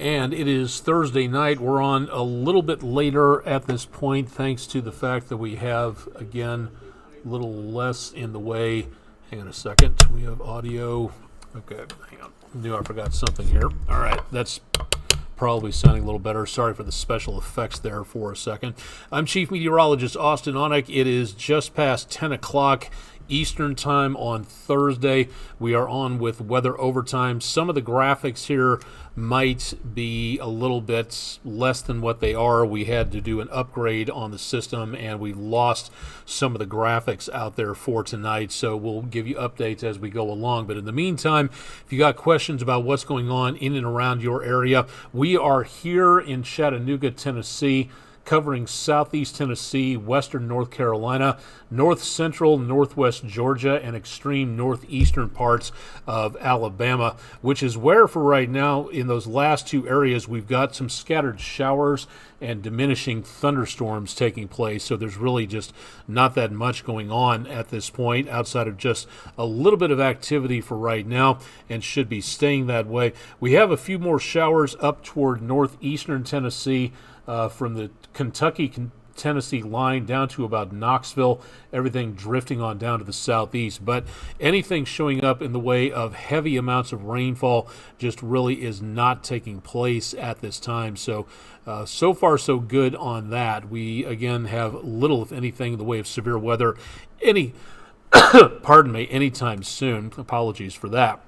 And it is Thursday night. We're on a little bit later at this point, thanks to the fact that we have, again, a little less in the way. Hang on a second. We have audio. Okay, hang on. I knew I forgot something here. All right, that's probably sounding a little better. Sorry for the special effects there for a second. I'm Chief Meteorologist Austen Onek. It is just past 10 o'clock Eastern Time on Thursday. We are on with weather overtime. Some of the graphics here might be a little bit less than what they are. We had to do an upgrade on the system and we lost some of the graphics out there for tonight, so we'll give you updates as we go along. But in the meantime, if you got questions about what's going on in and around your area, we are here in Chattanooga, Tennessee, covering southeast Tennessee, western North Carolina, north central, northwest Georgia, and extreme northeastern parts of Alabama, which is where for right now in those last two areas we've got some scattered showers and diminishing thunderstorms taking place. So there's really just not that much going on at this point outside of just a little bit of activity for right now, and should be staying that way. We have a few more showers up toward northeastern Tennessee, from the Kentucky-Tennessee line down to about Knoxville, everything drifting on down to the southeast. But anything showing up in the way of heavy amounts of rainfall just really is not taking place at this time. So, so far so good on that. We, again, have little, if anything, in the way of severe weather anytime soon. Apologies for that.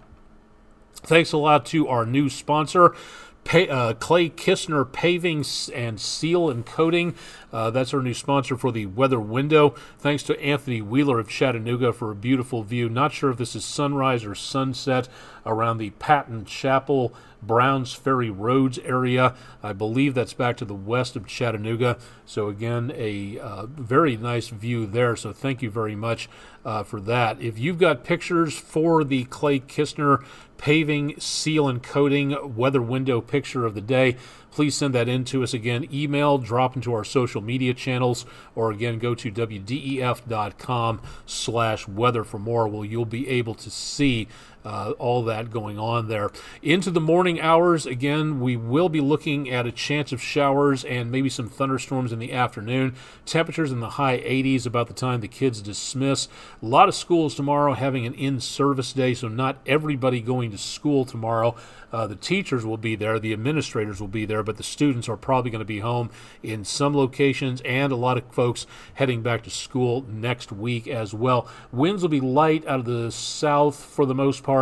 Thanks a lot to our new sponsor, Clay Kistner Paving and Seal and Coating. That's our new sponsor for the weather window. Thanks to Anthony Wheeler of Chattanooga for a beautiful view. Not sure if this is sunrise or sunset around the Patton Chapel, Browns Ferry Roads area. I believe that's back to the west of Chattanooga. So again, a very nice view there. So thank you very much for that. If you've got pictures for the Clay Kistner Paving, Seal, and Coating weather window picture of the day, please send that in to us. Again, email, drop into our social media channels, or again, go to wdef.com/weather for more, where you'll be able to see all that going on there. Into the morning hours, again, we will be looking at a chance of showers and maybe some thunderstorms in the afternoon. Temperatures in the high 80s about the time the kids dismiss. A lot of schools tomorrow having an in-service day, so not everybody going to school tomorrow. The teachers will be there, the administrators will be there, but the students are probably going to be home in some locations, and a lot of folks heading back to school next week as well. Winds will be light out of the south for the most part,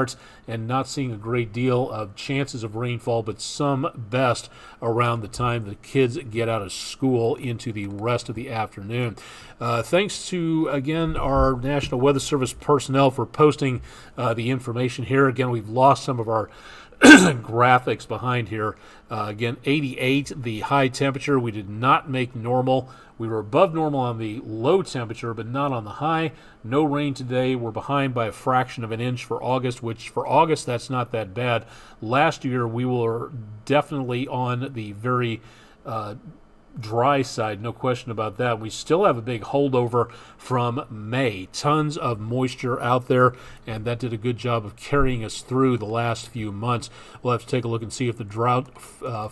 and not seeing a great deal of chances of rainfall, but some best around the time the kids get out of school into the rest of the afternoon. Thanks to, again, our National Weather Service personnel for posting the information here. Again, we've lost some of our graphics behind here. Again, 88, the high temperature. We did not make normal. We were above normal on the low temperature, but not on the high. No rain today. We're behind by a fraction of an inch for August, which for August, that's not that bad. Last year, we were definitely on the very dry side, no question about that. We still have a big holdover from May. Tons of moisture out there, and that did a good job of carrying us through the last few months. We'll have to take a look and see if the drought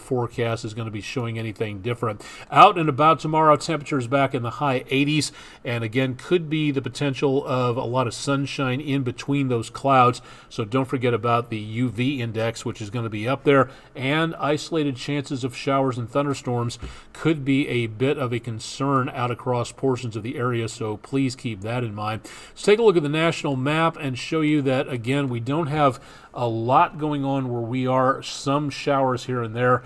forecast is going to be showing anything different. Out and about tomorrow, temperatures back in the high 80s, and again, could be the potential of a lot of sunshine in between those clouds, so don't forget about the UV index, which is going to be up there, and isolated chances of showers and thunderstorms could be a bit of a concern out across portions of the area, so please keep that in mind. Let's take a look at the national map and show you that, again, we don't have a lot going on where we are. Some showers here and there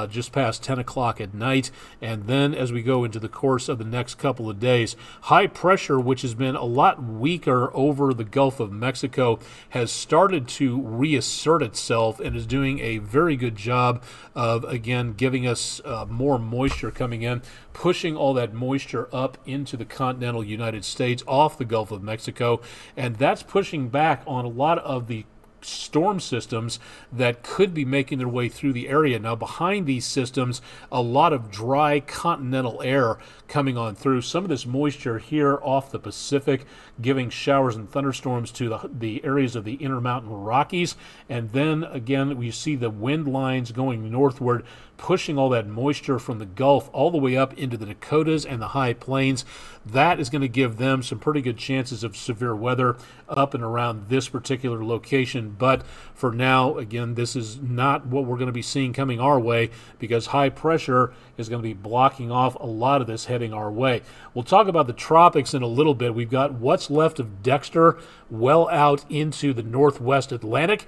just past 10 o'clock at night, and then as we go into the course of the next couple of days, high pressure, which has been a lot weaker over the Gulf of Mexico, has started to reassert itself and is doing a very good job of, again, giving us more moisture coming in, pushing all that moisture up into the continental United States off the Gulf of Mexico, and that's pushing back on a lot of the storm systems that could be making their way through the area. Now, behind these systems, a lot of dry continental air coming on through. Some of this moisture here off the Pacific giving showers and thunderstorms to the areas of the Intermountain Rockies. And then again, we see the wind lines going northward, pushing all that moisture from the Gulf all the way up into the Dakotas and the high plains. That is going to give them some pretty good chances of severe weather up and around this particular location. But for now, again, this is not what we're going to be seeing coming our way, because high pressure is going to be blocking off a lot of this heading our way. We'll talk about the tropics in a little bit. We've got what's left of Dexter well out into the northwest Atlantic.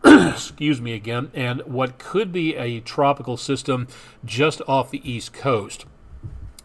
Excuse me again, and what could be a tropical system just off the east coast.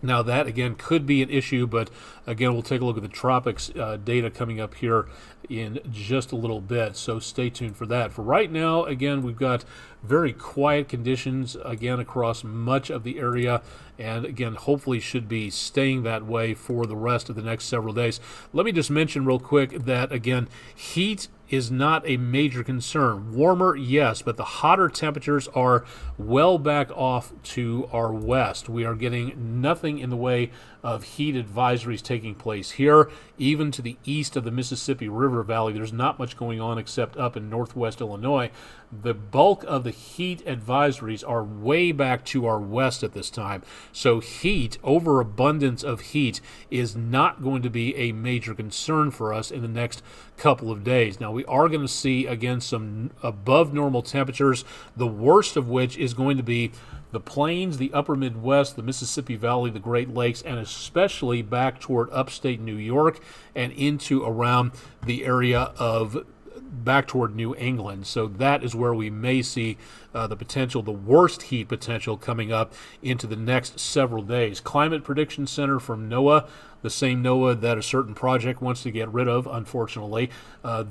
Now that again could be an issue, but again we'll take a look at the tropics data coming up here in just a little bit, so stay tuned for that. For right now, again, we've got very quiet conditions again across much of the area, and again hopefully should be staying that way for the rest of the next several days. Let me just mention real quick that again, heat is not a major concern. Warmer, yes, but the hotter temperatures are well back off to our west. We are getting nothing in the way of heat advisories taking place here. Even to the east of the Mississippi River Valley, there's not much going on except up in northwest Illinois. The bulk of the heat advisories are way back to our west at this time. So heat, overabundance of heat, is not going to be a major concern for us in the next couple of days. Now, we are going to see, again, some above normal temperatures, the worst of which is going to be the plains, the upper Midwest, the Mississippi Valley, the Great Lakes, and especially back toward upstate New York and into around the area of back toward New England. So that is where we may see the worst heat potential coming up into the next several days. Climate Prediction Center from NOAA, the same NOAA that a certain project wants to get rid of, unfortunately.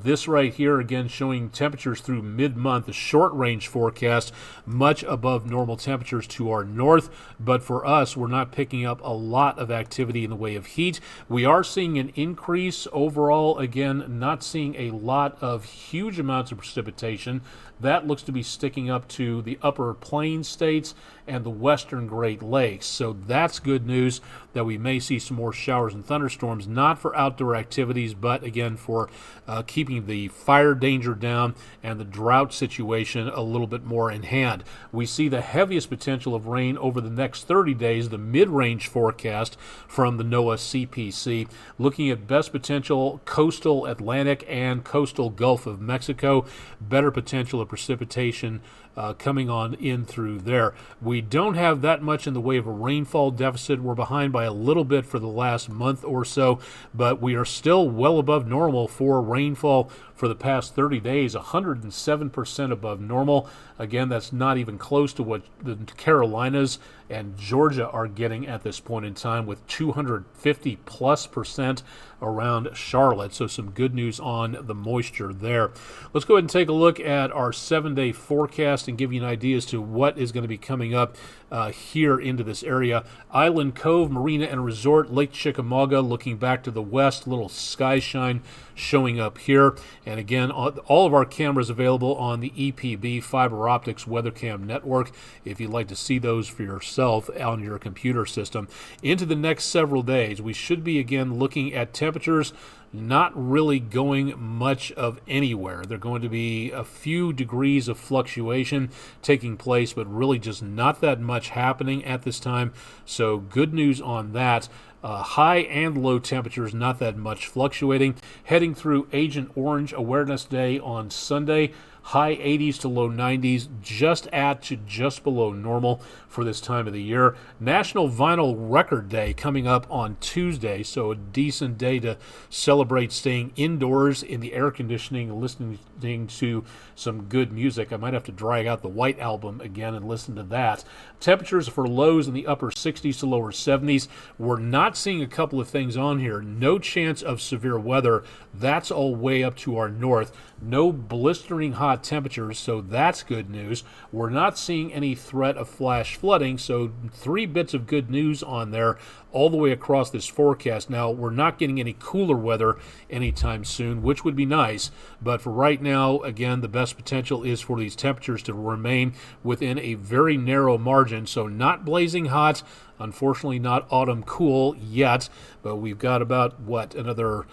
This right here, again, showing temperatures through mid-month, the short-range forecast, much above normal temperatures to our north. But for us, we're not picking up a lot of activity in the way of heat. We are seeing an increase overall, again, not seeing a lot of huge amounts of precipitation. That looks to be sticking up to the upper plains states and the western Great Lakes. So that's good news that we may see some more showers and thunderstorms, not for outdoor activities, but again for keeping the fire danger down and the drought situation a little bit more in hand. We see the heaviest potential of rain over the next 30 days, the mid-range forecast from the NOAA CPC, looking at best potential coastal Atlantic and coastal Gulf of Mexico, better potential of precipitation coming on in through there. We don't have that much in the way of a rainfall deficit. We're behind by a little bit for the last month or so, but we are still well above normal for rainfall for the past 30 days, 107% above normal. Again, that's not even close to what the Carolinas and Georgia are getting at this point in time, with 250+% around Charlotte. So some good news on the moisture there. Let's go ahead and take a look at our 7-day forecast and give you an idea as to what is going to be coming up here into this area. Island Cove Marina and Resort, Lake Chickamauga, looking back to the west, little sky shine showing up here. And again, all of our cameras available on the EPB Fiber Optics WeatherCam network if you'd like to see those for yourself on your computer system. Into the next several days, we should be again looking at temperatures not really going much of anywhere. They're going to be a few degrees of fluctuation taking place, but really just not that much happening at this time. So good news on that. High and low temperatures, not that much fluctuating. Heading through Agent Orange Awareness Day on Sunday. High 80s to low 90s, just at to just below normal for this time of the year. National Vinyl Record Day coming up on Tuesday, so a decent day to celebrate staying indoors in the air conditioning, listening to some good music. I might have to drag out the White Album again and listen to that. Temperatures for lows in the upper 60s to lower 70s. We're not seeing a couple of things on here. No chance of severe weather. That's all way up to our north. No blistering hot hot temperatures, so that's good news. We're not seeing any threat of flash flooding, so 3 bits of good news on there all the way across this forecast. Now, we're not getting any cooler weather anytime soon, which would be nice, but for right now, again, the best potential is for these temperatures to remain within a very narrow margin, so not blazing hot, unfortunately not autumn cool yet, but we've got about, another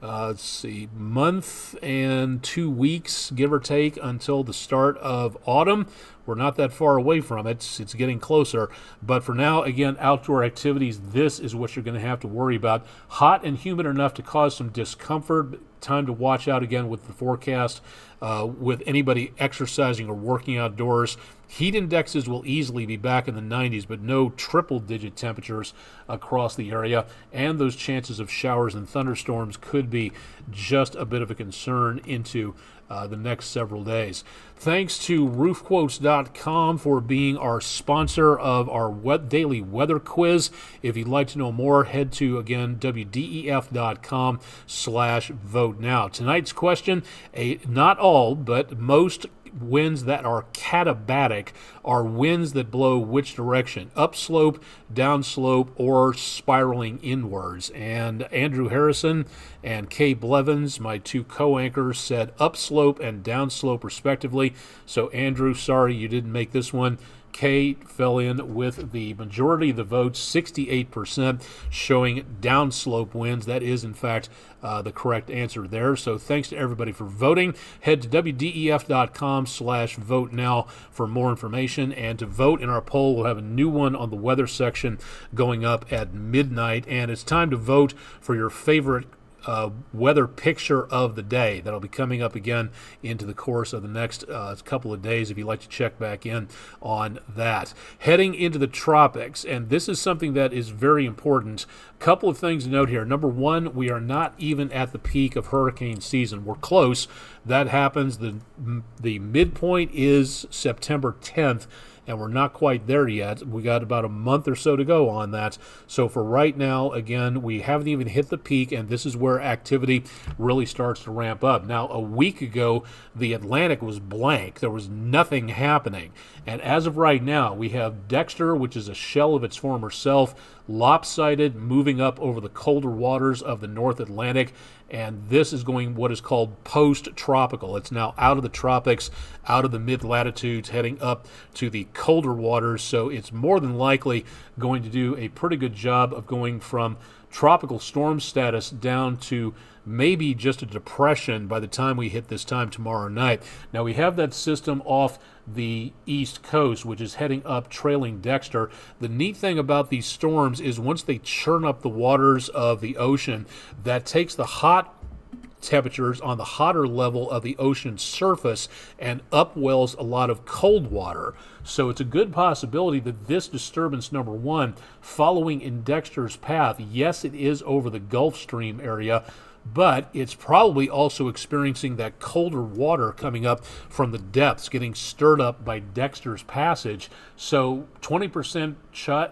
let's see, month and 2 weeks, give or take, until the start of autumn. We're not that far away from it. It's getting closer. But for now, again, outdoor activities, this is what you're going to have to worry about. Hot and humid enough to cause some discomfort. Time to watch out again with the forecast. With anybody exercising or working outdoors, heat indexes will easily be back in the 90s, but no triple-digit temperatures across the area, and those chances of showers and thunderstorms could be just a bit of a concern into the next several days. Thanks to roofquotes.com for being our sponsor of our daily weather quiz. If you'd like to know more, head to, again, wdef.com/vote now. Tonight's question, not all, but most winds that are katabatic are winds that blow which direction? Upslope, downslope, or spiraling inwards? And Andrew Harrison and Kay Blevins, my 2 co-anchors, said upslope and downslope respectively. So Andrew, sorry you didn't make this one. Kay fell in with the majority of the votes, 68%, showing downslope winds. That is, in fact, the correct answer there. So thanks to everybody for voting. Head to wdef.com/vote now for more information. And to vote in our poll, we'll have a new one on the weather section going up at midnight. And it's time to vote for your favorite weather picture of the day. That'll be coming up again into the course of the next couple of days if you'd like to check back in on that. Heading into the tropics, and this is something that is very important. Couple of things to note here. Number one, we are not even at the peak of hurricane season. We're close. That happens. The midpoint is September 10th. And we're not quite there yet. We got about a month or so to go on that. So for right now, again, we haven't even hit the peak, and this is where activity really starts to ramp up. Now, a week ago, the Atlantic was blank. There was nothing happening. And as of right now, we have Dexter, which is a shell of its former self, lopsided, moving up over the colder waters of the North Atlantic, and this is going what is called post-tropical. It's now out of the tropics, out of the mid-latitudes, heading up to the colder waters, so it's more than likely going to do a pretty good job of going from tropical storm status down to maybe just a depression by the time we hit this time tomorrow night. Now, we have that system off the east coast, which is heading up, trailing Dexter. The neat thing about these storms is once they churn up the waters of the ocean, that takes the hot temperatures on the hotter level of the ocean surface and upwells a lot of cold water. So it's a good possibility that this disturbance, number one, following in Dexter's path, yes, it is over the Gulf Stream area, but it's probably also experiencing that colder water coming up from the depths, getting stirred up by Dexter's passage. So 20%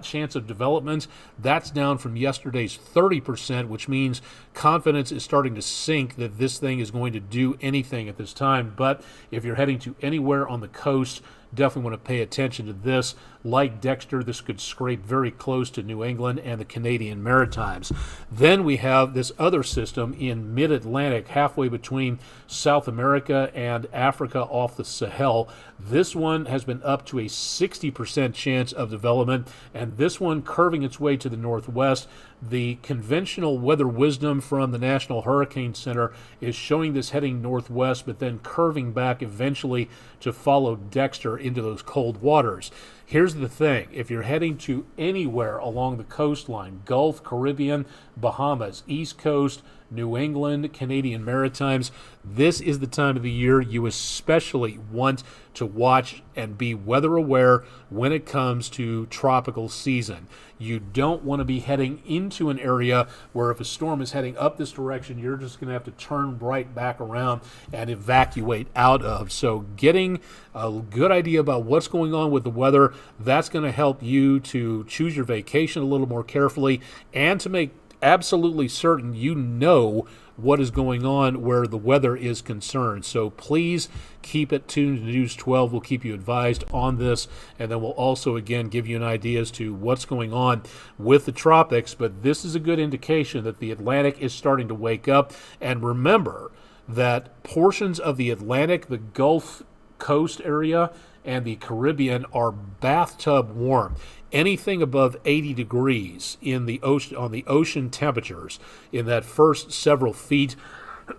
chance of development, that's down from yesterday's 30%, which means confidence is starting to sink that this thing is going to do anything at this time. But if you're heading to anywhere on the coast, definitely want to pay attention to this. Like Dexter, this could scrape very close to New England and the Canadian Maritimes. Then we have this other system in mid-Atlantic, halfway between South America and Africa off the Sahel. This one has been up to a 60% chance of development, and this one curving its way to the northwest. The conventional weather wisdom from the National Hurricane Center is showing this heading northwest, but then curving back eventually to follow Dexter into those cold waters. Here's the thing. If you're heading to anywhere along the coastline, Gulf, Caribbean, Bahamas, East Coast, New England, Canadian Maritimes, this is the time of the year you especially want to watch and be weather aware when it comes to tropical season. You don't want to be heading into an area where if a storm is heading up this direction, you're just going to have to turn right back around and evacuate out of. So getting a good idea about what's going on with the weather, that's going to help you to choose your vacation a little more carefully and to make absolutely certain you know what is going on where the weather is concerned. So please keep it tuned to News 12. We'll keep you advised on this, and then we'll also again give you an idea as to what's going on with the tropics. But this is a good indication that the Atlantic is starting to wake up. And remember that portions of the Atlantic, the Gulf Coast area, and the Caribbean are bathtub warm. Anything above 80 degrees in the ocean, on the ocean temperatures, in that first several feet,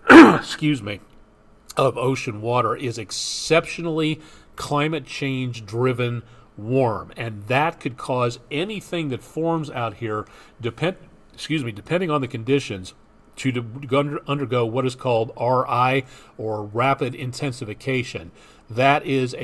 excuse me, of ocean water is exceptionally climate change driven warm, and that could cause anything that forms out here, depending on the conditions, to undergo what is called RI, or rapid intensification. That is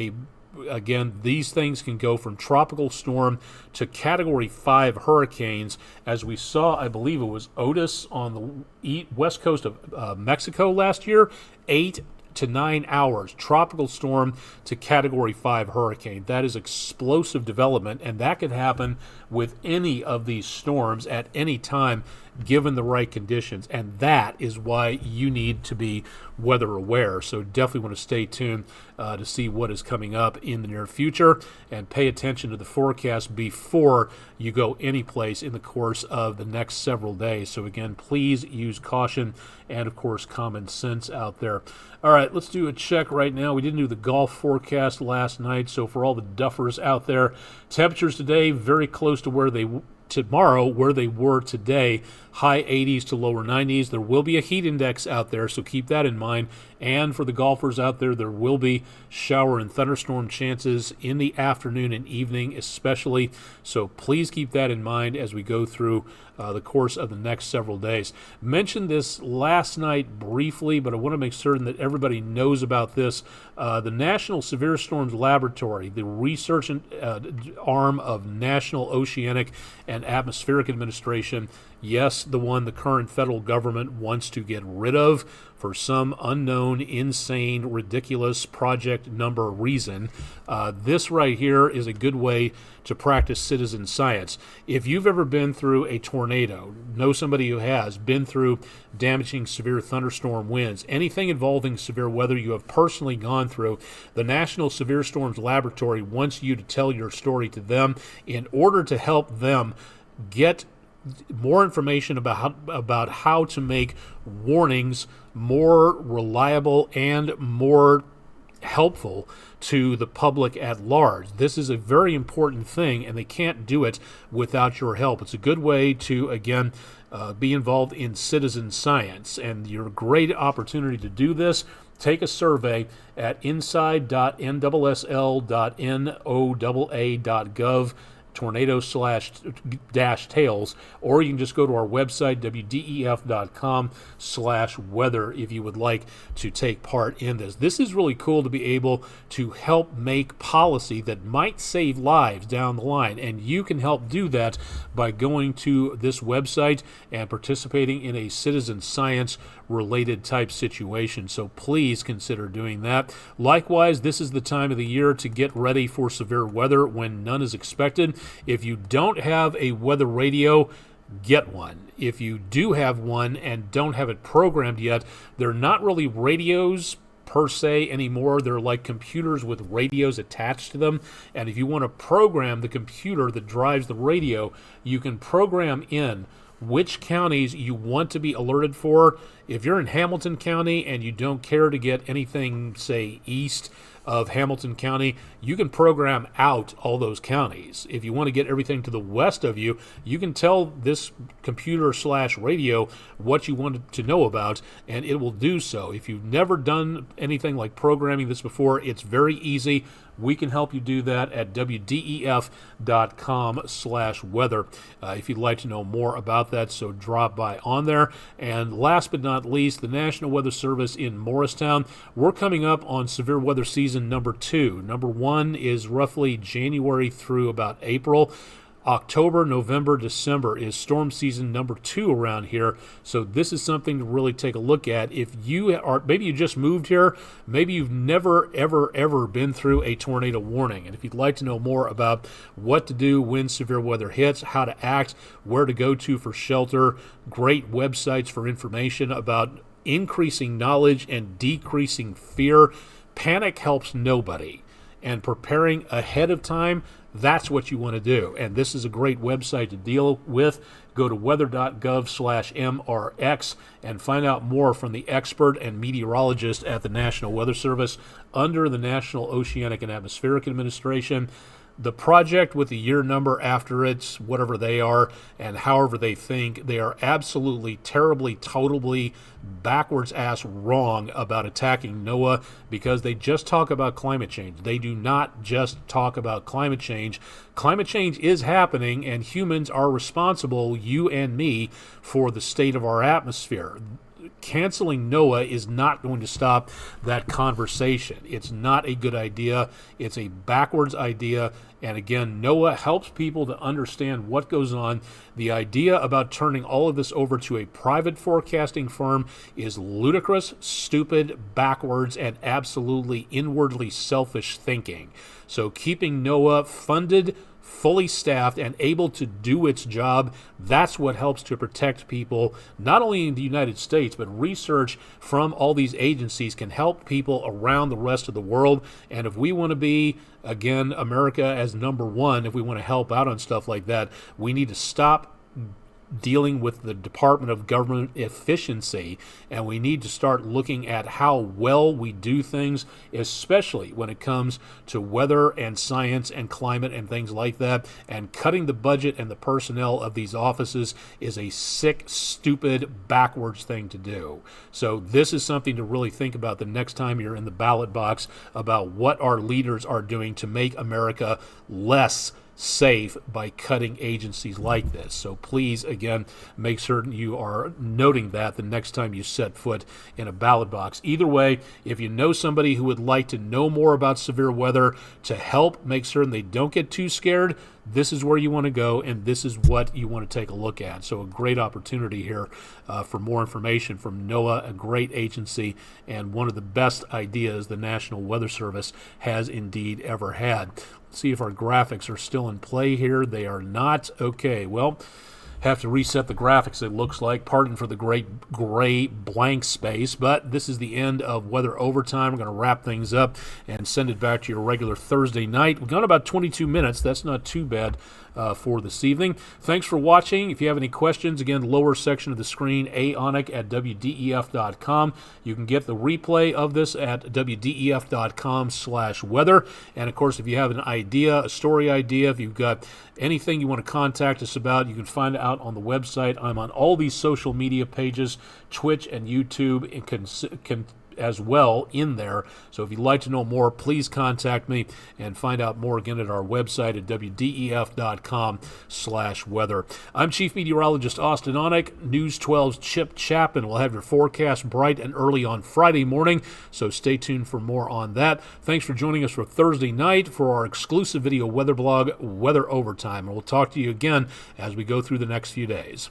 again, these things can go from tropical storm to Category 5 hurricanes, as we saw, I believe it was Otis on the west coast of Mexico last year, 8 to 9 hours, tropical storm to Category 5 hurricane. That is explosive development, and that could happen with any of these storms at any time, given the right conditions. And that is why you need to be weather aware. So definitely want to stay tuned to see what is coming up in the near future, and pay attention to the forecast before you go any place in the course of the next several days. So again, please use caution and of course common sense out there. All right, let's do a check right now. We didn't do the Gulf forecast last night, so for all the duffers out there, temperatures today very close to where they were today, high 80s to lower 90s. There will be a heat index out there, so keep that in mind. And for the golfers out there, there will be shower and thunderstorm chances in the afternoon and evening especially. So please keep that in mind as we go through the course of the next several days. Mentioned this last night briefly, but I want to make certain that everybody knows about this. The National Severe Storms Laboratory, the research arm of National Oceanic and Atmospheric Administration, yes, the one the current federal government wants to get rid of for some unknown, insane, ridiculous project number reason. This right here is a good way to practice citizen science. If you've ever been through a tornado, know somebody who has been through damaging severe thunderstorm winds, anything involving severe weather you have personally gone through, the National Severe Storms Laboratory wants you to tell your story to them in order to help them get more information about how to make warnings more reliable and more helpful to the public at large. This is a very important thing, and they can't do it without your help. It's a good way to, again, be involved in citizen science, and your great opportunity to do this. Take a survey at inside.nssl.noaa.gov tornado/-tails, or you can just go to our website, wdef.com/weather, if you would like to take part in this. This is really cool to be able to help make policy that might save lives down the line, and you can help do that by going to this website and participating in a citizen science related type situation. So please consider doing that. Likewise, this is the time of the year to get ready for severe weather when none is expected. If you don't have a weather radio, get one. If you do have one and don't have it programmed yet, they're not really radios per se anymore. They're like computers with radios attached to them. And if you want to program the computer that drives the radio, you can program in which counties you want to be alerted for. If you're in Hamilton County and you don't care to get anything, say, east of Hamilton County, you can program out all those counties. If you want to get everything to the west of you, you can tell this computer/radio what you want to know about, and it will do so. If you've never done anything like programming this before, it's very easy. We can help you do that at wdef.com/weather if you'd like to know more about that, so drop by on there. And last but not least, the National Weather Service in Morristown. We're coming up on severe weather season number 2. Number 1 is roughly January through about April. October, November, December is storm season number 2 around here. So this is something to really take a look at. If you are, maybe you just moved here, maybe you've never, ever been through a tornado warning. And if you'd like to know more about what to do when severe weather hits, how to act, where to go to for shelter, great websites for information about increasing knowledge and decreasing fear. Panic helps nobody. And preparing ahead of time, that's what you want to do. And this is a great website to deal with. Go to weather.gov/MRX and find out more from the expert and meteorologist at the National Weather Service under the National Oceanic and Atmospheric Administration. The project with the year number after it, whatever they are, and however they think, they are absolutely, terribly, totally backwards ass wrong about attacking NOAA because they just talk about climate change. They do not just talk about climate change. Climate change is happening, and humans are responsible, you and me, for the state of our atmosphere. Canceling NOAA is not going to stop that conversation. It's not a good idea. It's a backwards idea. And again, NOAA helps people to understand what goes on. The idea about turning all of this over to a private forecasting firm is ludicrous, stupid, backwards, and absolutely inwardly selfish thinking. So keeping NOAA funded, fully staffed, and able to do its job, that's what helps to protect people, not only in the United States, but research from all these agencies can help people around the rest of the world. And if we want to be, again, America as number one, if we want to help out on stuff like that, we need to stop dealing with the Department of Government Efficiency, and we need to start looking at how well we do things, especially when it comes to weather and science and climate and things like that. And cutting the budget and the personnel of these offices is a sick, stupid, backwards thing to do. So this is something to really think about the next time you're in the ballot box about what our leaders are doing to make America less safe by cutting agencies like this. So please, again, make certain you are noting that the next time you set foot in a ballot box. Either way, if you know somebody who would like to know more about severe weather to help make certain they don't get too scared, this is where you want to go, and this is what you want to take a look at. So a great opportunity here for more information from NOAA, a great agency, and one of the best ideas the National Weather Service has indeed ever had. Let's see if our graphics are still in play here. They are not. Okay, well, have to reset the graphics, it looks like. Pardon for the great gray blank space, but this is the end of Weather Overtime. We're going to wrap things up and send it back to your regular Thursday night. We've gone about 22 minutes. That's not too bad for this evening. Thanks for watching. If you have any questions, again, lower section of the screen, Onek@WDEF.com. You can get the replay of this at WDEF.com/weather. And of course, if you have an idea, a story idea, if you've got anything you want to contact us about, you can find it out on the website. I'm on all these social media pages, Twitch and YouTube, and can as well in there. So if you'd like to know more, please contact me and find out more again at our website at WDEF.com/weather. I'm Chief Meteorologist Austen Onek. News 12's Chip Chapman will have your forecast bright and early on Friday morning, so stay tuned for more on that. Thanks for joining us for Thursday night for our exclusive video weather blog, Weather Overtime, and we'll talk to you again as we go through the next few days.